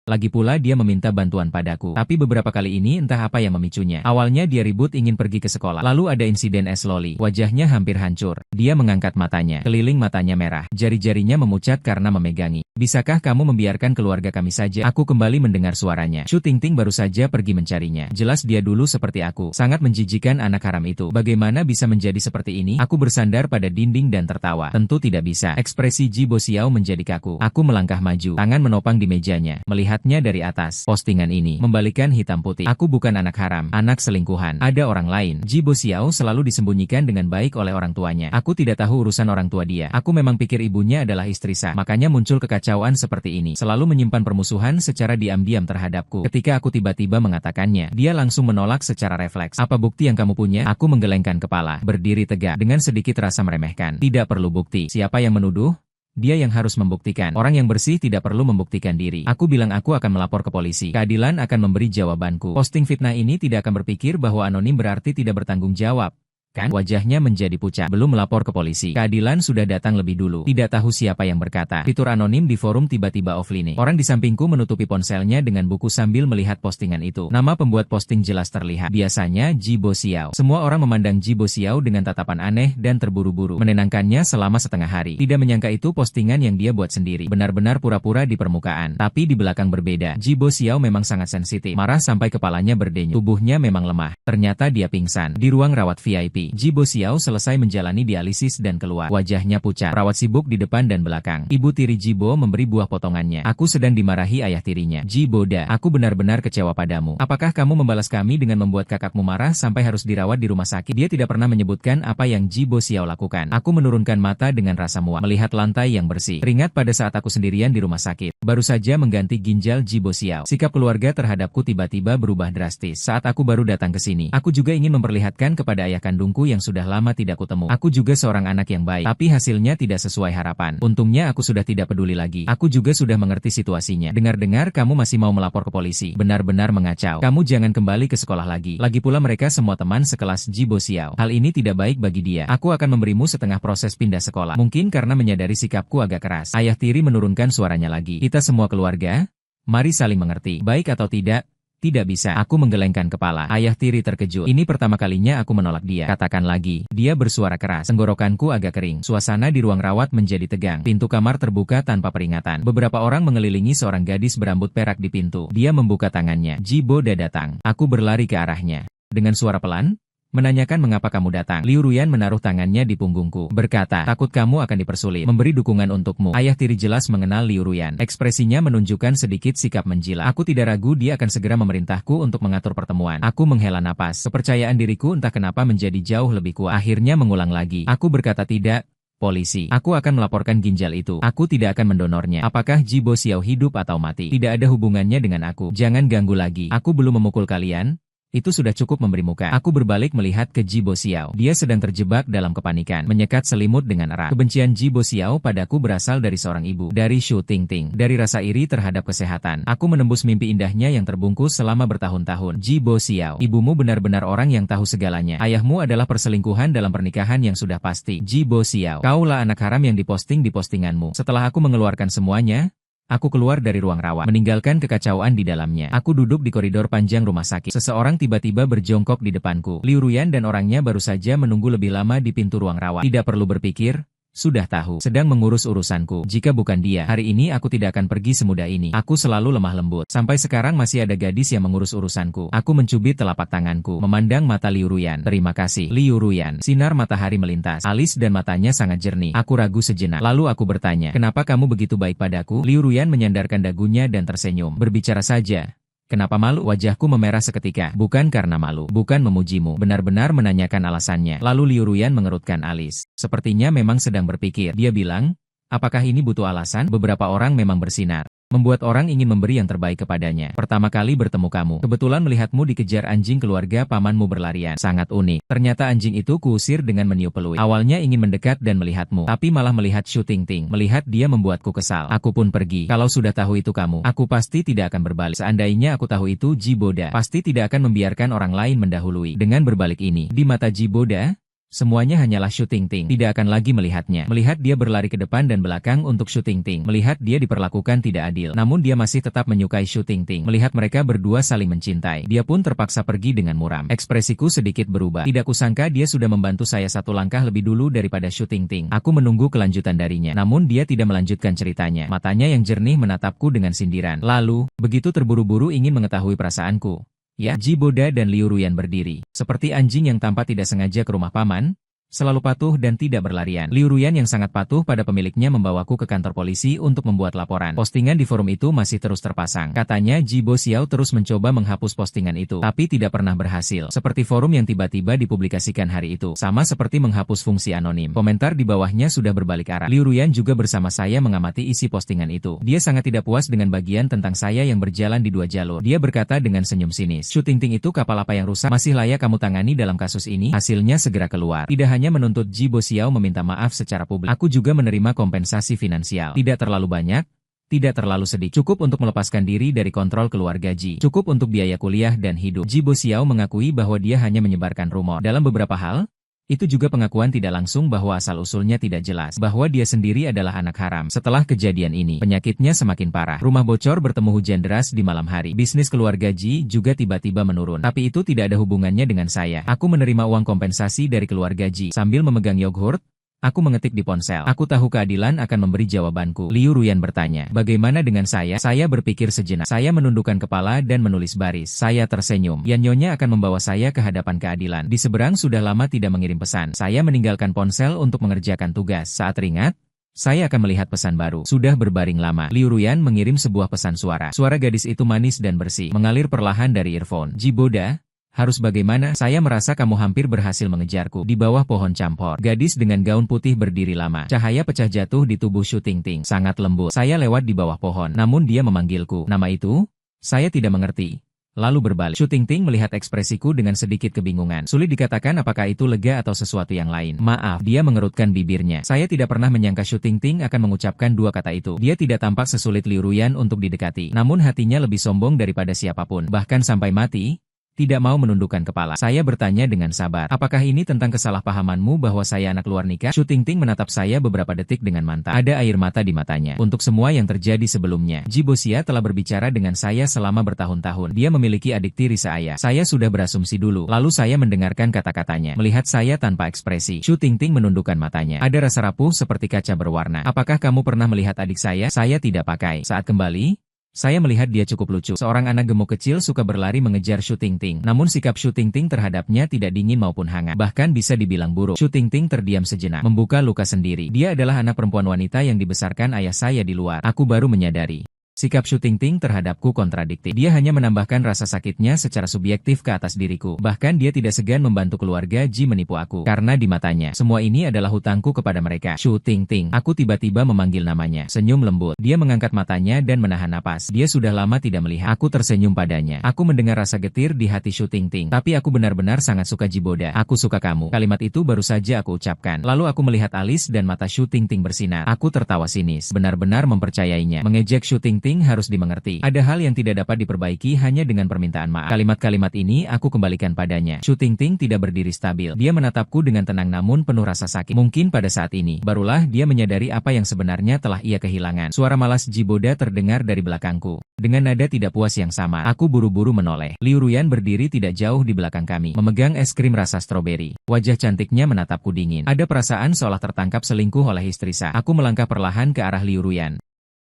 Lagi pula dia meminta bantuan padaku. Tapi beberapa kali ini entah apa yang memicunya. Awalnya dia ribut ingin pergi ke sekolah. Lalu ada insiden es loli. Wajahnya hampir hancur. Dia mengangkat matanya. Keliling matanya merah. Jari-jarinya memucat karena memegangi. Bisakah kamu membiarkan keluarga kami saja? Aku kembali mendengar suaranya. Shu Tingting baru saja pergi mencarinya. Jelas dia dulu seperti aku. Sangat menjijikan anak haram itu. Bagaimana bisa menjadi seperti ini? Aku bersandar pada dinding dan tertawa. Tentu tidak bisa. Ekspresi Jibo Xiao menjadi kaku. Aku melangkah maju. Tangan menopang di mejanya. Melihatnya dari atas. Postingan ini membalikan hitam putih. Aku bukan anak haram. Anak selingkuhan. Ada orang lain. Jibo Xiao selalu disembunyikan dengan baik oleh orang tuanya. Aku tidak tahu urusan orang tua dia. Aku memang pikir ibunya adalah istri sah. Makanya muncul kekacauan seperti ini. Selalu menyimpan permusuhan secara diam-diam terhadapku. Ketika aku tiba-tiba mengatakannya, dia langsung menolak secara refleks. Apa bukti yang kamu punya? Aku menggelengkan kepala, berdiri tegak, dengan sedikit rasa meremehkan. Tidak perlu bukti. Siapa yang menuduh? Dia yang harus membuktikan. Orang yang bersih tidak perlu membuktikan diri. Aku bilang aku akan melapor ke polisi. Keadilan akan memberi jawabanku. Posting fitnah ini tidak akan berpikir bahwa anonim berarti tidak bertanggung jawab. kan? Wajahnya menjadi pucat. Belum melapor ke polisi. Keadilan sudah datang lebih dulu. Tidak tahu siapa yang berkata. Fitur anonim di forum tiba-tiba offline. Orang di sampingku menutupi ponselnya dengan buku sambil melihat postingan itu. Nama pembuat posting jelas terlihat. Biasanya Jibo Xiao. Semua orang memandang Jibo Xiao dengan tatapan aneh dan terburu-buru. Menenangkannya selama setengah hari. Tidak menyangka itu postingan yang dia buat sendiri. Benar-benar pura-pura di permukaan. Tapi di belakang berbeda. Jibo Xiao memang sangat sensitif. Marah sampai kepalanya berdenyut. Tubuhnya memang lemah. Ternyata dia pingsan. Di ruang rawat VIP. Jibo Xiao selesai menjalani dialisis dan keluar. Wajahnya pucat. Perawat sibuk di depan dan belakang. Ibu tiri Jibo memberi buah potongannya. Aku sedang dimarahi ayah tirinya. Jibo Da, aku benar-benar kecewa padamu. Apakah kamu membalas kami dengan membuat kakakmu marah sampai harus dirawat di rumah sakit? Dia tidak pernah menyebutkan apa yang Jibo Xiao lakukan. Aku menurunkan mata dengan rasa muak. Melihat lantai yang bersih. Teringat pada saat aku sendirian di rumah sakit. Baru saja mengganti ginjal Jibo Xiao. Sikap keluarga terhadapku tiba-tiba berubah drastis. Saat aku baru datang ke sini. Aku juga ingin memperlihatkan kepada ayah kandungku yang sudah lama tidak kutemu. Aku juga seorang anak yang baik, tapi hasilnya tidak sesuai harapan. Untungnya aku sudah tidak peduli lagi. Aku juga sudah mengerti situasinya. Dengar-dengar kamu masih mau melapor ke polisi. Benar-benar mengacau. Kamu jangan kembali ke sekolah lagi. Lagi pula mereka semua teman sekelas Jibo Xiao. Hal ini tidak baik bagi dia. Aku akan memberimu setengah proses pindah sekolah. Mungkin karena menyadari sikapku agak keras. Ayah tiri menurunkan suaranya lagi. Kita semua keluarga, mari saling mengerti. Baik atau tidak? Tidak bisa. Aku menggelengkan kepala. Ayah tiri terkejut. Ini pertama kalinya aku menolak dia. Katakan lagi. Dia bersuara keras. Tenggorokanku agak kering. Suasana di ruang rawat menjadi tegang. Pintu kamar terbuka tanpa peringatan. Beberapa orang mengelilingi seorang gadis berambut perak di pintu. Dia membuka tangannya. Jibo Da datang. Aku berlari ke arahnya. Dengan suara pelan, menanyakan mengapa kamu datang. Liu Ruyan menaruh tangannya di punggungku. Berkata, takut kamu akan dipersulit. Memberi dukungan untukmu. Ayah tiri jelas mengenal Liu Ruyan. Ekspresinya menunjukkan sedikit sikap menjilat. Aku tidak ragu dia akan segera memerintahku untuk mengatur pertemuan. Aku menghela napas. Kepercayaan diriku entah kenapa menjadi jauh lebih kuat. Akhirnya mengulang lagi. Aku berkata tidak. Polisi. Aku akan melaporkan ginjal itu. Aku tidak akan mendonornya. Apakah Jibo Xiao hidup atau mati? Tidak ada hubungannya dengan aku. Jangan ganggu lagi. Aku belum memukul kalian. Itu sudah cukup memberi muka. Aku berbalik melihat ke Jibo Xiao. Dia sedang terjebak dalam kepanikan, menyekat selimut dengan erat. Kebencian Jibo Xiao padaku berasal dari seorang ibu, dari Shu Tingting, dari rasa iri terhadap kesehatan. Aku menembus mimpi indahnya yang terbungkus selama bertahun-tahun. Jibo Xiao, ibumu benar-benar orang yang tahu segalanya. Ayahmu adalah perselingkuhan dalam pernikahan yang sudah pasti. Jibo Xiao, kaulah anak haram yang diposting di postinganmu. Setelah aku mengeluarkan semuanya, aku keluar dari ruang rawat, meninggalkan kekacauan di dalamnya. Aku duduk di koridor panjang rumah sakit. Seseorang tiba-tiba berjongkok di depanku. Liu Ruyan dan orangnya baru saja menunggu lebih lama di pintu ruang rawat. Tidak perlu berpikir. Sudah tahu, sedang mengurus urusanku. Jika bukan dia, hari ini aku tidak akan pergi semudah ini. Aku selalu lemah lembut. Sampai sekarang masih ada gadis yang mengurus urusanku. Aku mencubit telapak tanganku, memandang mata Liu Ruyan. Terima kasih, Liu Ruyan. Sinar matahari melintas. Alis dan matanya sangat jernih. Aku ragu sejenak. Lalu aku bertanya, kenapa kamu begitu baik padaku? Liu Ruyan menyandarkan dagunya dan tersenyum. Berbicara saja. Kenapa malu? Wajahku memerah seketika. Bukan karena malu, bukan memujimu. Benar-benar menanyakan alasannya. Lalu Liu Ruyan mengerutkan alis. Sepertinya memang sedang berpikir. Dia bilang, apakah ini butuh alasan? Beberapa orang memang bersinar. Membuat orang ingin memberi yang terbaik kepadanya. Pertama kali bertemu kamu. Kebetulan melihatmu dikejar anjing keluarga pamanmu berlarian. Sangat unik. Ternyata anjing itu kuusir dengan meniup peluit. Awalnya ingin mendekat dan melihatmu. Tapi malah melihat Shu Tingting. Melihat dia membuatku kesal. Aku pun pergi. Kalau sudah tahu itu kamu, aku pasti tidak akan berbalik. Seandainya aku tahu itu Jibo Da, pasti tidak akan membiarkan orang lain mendahului. Dengan berbalik ini, di mata Jibo Da, semuanya hanyalah Shu Tingting. Tidak akan lagi melihatnya. Melihat dia berlari ke depan dan belakang untuk Shu Tingting. Melihat dia diperlakukan tidak adil. Namun dia masih tetap menyukai Shu Tingting. Melihat mereka berdua saling mencintai. Dia pun terpaksa pergi dengan muram. Ekspresiku sedikit berubah. Tidak kusangka dia sudah membantu saya satu langkah lebih dulu daripada Shu Tingting. Aku menunggu kelanjutan darinya. Namun dia tidak melanjutkan ceritanya. Matanya yang jernih menatapku dengan sindiran. Lalu, begitu terburu-buru ingin mengetahui perasaanku. Ya, Jibo Da dan Liu Ruyan berdiri. Seperti anjing yang tanpa tidak sengaja ke rumah paman, selalu patuh dan tidak berlarian. Liu Ruyan yang sangat patuh pada pemiliknya membawaku ke kantor polisi untuk membuat laporan. Postingan di forum itu masih terus terpasang. Katanya Jibo Xiao terus mencoba menghapus postingan itu, tapi tidak pernah berhasil. Seperti forum yang tiba-tiba dipublikasikan hari itu. Sama seperti menghapus fungsi anonim. Komentar di bawahnya sudah berbalik arah. Liu Ruyan juga bersama saya mengamati isi postingan itu. Dia sangat tidak puas dengan bagian tentang saya yang berjalan di dua jalur. Dia berkata dengan senyum sinis, Shu Tingting itu kapal apa yang rusak? Masih layak kamu tangani dalam kasus ini? Hasilnya segera keluar. Tidak hanya menuntut Jibo Xiao meminta maaf secara publik. Aku juga menerima kompensasi finansial. Tidak terlalu banyak, tidak terlalu sedikit. Cukup untuk melepaskan diri dari kontrol keluarga Ji. Cukup untuk biaya kuliah dan hidup. Jibo Xiao mengakui bahwa dia hanya menyebarkan rumor. Dalam beberapa hal, Itu juga pengakuan tidak langsung bahwa asal-usulnya tidak jelas, bahwa dia sendiri adalah anak haram. Setelah kejadian ini, penyakitnya semakin parah. Rumah bocor bertemu hujan deras di malam hari. Bisnis keluarga Ji juga tiba-tiba menurun. Tapi itu tidak ada hubungannya dengan saya. Aku menerima uang kompensasi dari keluarga Ji. Sambil memegang yogurt, aku mengetik di ponsel. Aku tahu keadilan akan memberi jawabanku. Liu Ruyan bertanya, bagaimana dengan saya? Saya berpikir sejenak. Saya menundukkan kepala dan menulis baris. Saya tersenyum. Yan Nyonya akan membawa saya ke hadapan keadilan. Di seberang sudah lama tidak mengirim pesan. Saya meninggalkan ponsel untuk mengerjakan tugas. Saat teringat, saya akan melihat pesan baru. Sudah berbaring lama. Liu Ruyan mengirim sebuah pesan suara. Suara gadis itu manis dan bersih, mengalir perlahan dari earphone. Ji Boda, harus bagaimana? Saya merasa kamu hampir berhasil mengejarku. Di bawah pohon campur, gadis dengan gaun putih berdiri lama. Cahaya pecah jatuh di tubuh Shu Tingting. Sangat lembut. Saya lewat di bawah pohon, namun dia memanggilku. Nama itu? Saya tidak mengerti. Lalu berbalik. Shu Tingting melihat ekspresiku dengan sedikit kebingungan. Sulit dikatakan apakah itu lega atau sesuatu yang lain. Maaf, dia mengerutkan bibirnya. Saya tidak pernah menyangka Shu Tingting akan mengucapkan dua kata itu. Dia tidak tampak sesulit Liu Ruyan untuk didekati. Namun hatinya lebih sombong daripada siapapun. Bahkan sampai mati, tidak mau menundukkan kepala. Saya bertanya dengan sabar, apakah ini tentang kesalahpahamanmu bahwa saya anak luar nikah? Shu Tingting menatap saya beberapa detik dengan mantap. Ada air mata di matanya. Untuk semua yang terjadi sebelumnya, Ji Boxia telah berbicara dengan saya selama bertahun-tahun. Dia memiliki adik tiri saya. Saya sudah berasumsi dulu. Lalu saya mendengarkan kata-katanya. Melihat saya tanpa ekspresi, Shu Tingting menundukkan matanya. Ada rasa rapuh seperti kaca berwarna. Apakah kamu pernah melihat adik saya? Saya tidak pakai. Saat kembali, saya melihat dia cukup lucu. Seorang anak gemuk kecil suka berlari mengejar Shu Tingting. Namun sikap Shu Tingting terhadapnya tidak dingin maupun hangat. Bahkan bisa dibilang buruk. Shu Tingting terdiam sejenak, membuka luka sendiri. Dia adalah anak perempuan wanita yang dibesarkan ayah saya di luar. Aku baru menyadari. Sikap Shu Tingting terhadapku kontradiktif. Dia hanya menambahkan rasa sakitnya secara subjektif ke atas diriku. Bahkan dia tidak segan membantu keluarga Ji menipu aku. Karena di matanya, semua ini adalah hutangku kepada mereka. Shu Tingting. Aku tiba-tiba memanggil namanya. Senyum lembut. Dia mengangkat matanya dan menahan napas. Dia sudah lama tidak melihat. Aku tersenyum padanya. Aku mendengar rasa getir di hati Shu Tingting. Tapi aku benar-benar sangat suka Ji Boda. Aku suka kamu. Kalimat itu baru saja aku ucapkan. Lalu aku melihat alis dan mata Shu Tingting bersinar. Aku tertawa sinis. Benar-benar mempercayainya. Mengejek Shu Tingting harus dimengerti. Ada hal yang tidak dapat diperbaiki hanya dengan permintaan maaf. Kalimat-kalimat ini aku kembalikan padanya. Shu Tingting tidak berdiri stabil. Dia menatapku dengan tenang namun penuh rasa sakit. Mungkin pada saat ini, barulah dia menyadari apa yang sebenarnya telah ia kehilangan. Suara malas Ji Boda terdengar dari belakangku. Dengan nada tidak puas yang sama, aku buru-buru menoleh. Liu Ruyan berdiri tidak jauh di belakang kami, memegang es krim rasa stroberi. Wajah cantiknya menatapku dingin. Ada perasaan seolah tertangkap selingkuh oleh istri sah. Aku melangkah perlahan ke arah Liu Ruyan.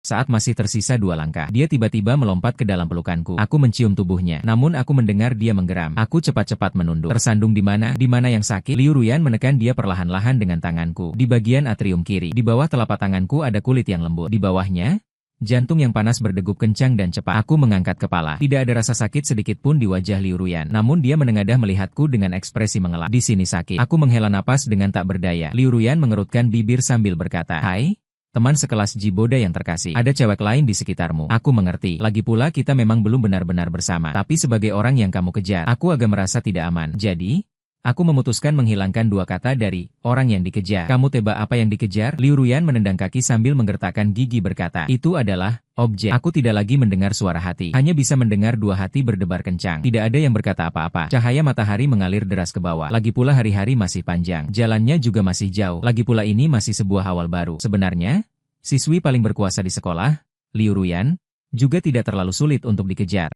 Saat masih tersisa 2 langkah, dia tiba-tiba melompat ke dalam pelukanku. Aku mencium tubuhnya, namun aku mendengar dia menggeram. Aku cepat-cepat menunduk. Tersandung di mana? Di mana yang sakit? Liu Ruyan menekan dia perlahan-lahan dengan tanganku. Di bagian atrium kiri. Di bawah telapak tanganku ada kulit yang lembut. Di bawahnya, jantung yang panas berdegup kencang dan cepat. Aku mengangkat kepala. Tidak ada rasa sakit sedikit pun di wajah Liu Ruyan. Namun dia menengadah melihatku dengan ekspresi mengelak. Di sini sakit. Aku menghela napas dengan tak berdaya. Liu Ruyan mengerutkan bibir sambil berkata, "Hai, teman sekelas Ji Boda yang terkasih. Ada cewek lain di sekitarmu. Aku mengerti. Lagi pula kita memang belum benar-benar bersama. Tapi sebagai orang yang kamu kejar, aku agak merasa tidak aman. Jadi, aku memutuskan menghilangkan 2 kata dari orang yang dikejar. Kamu tebak apa yang dikejar?" Liu Ruyan menendang kaki sambil menggertakkan gigi berkata, "Itu adalah objek." Aku tidak lagi mendengar suara hati. Hanya bisa mendengar 2 hati berdebar kencang. Tidak ada yang berkata apa-apa. Cahaya matahari mengalir deras ke bawah. Lagi pula hari-hari masih panjang. Jalannya juga masih jauh. Lagi pula ini masih sebuah awal baru. Sebenarnya, siswi paling berkuasa di sekolah, Liu Ruyan, juga tidak terlalu sulit untuk dikejar.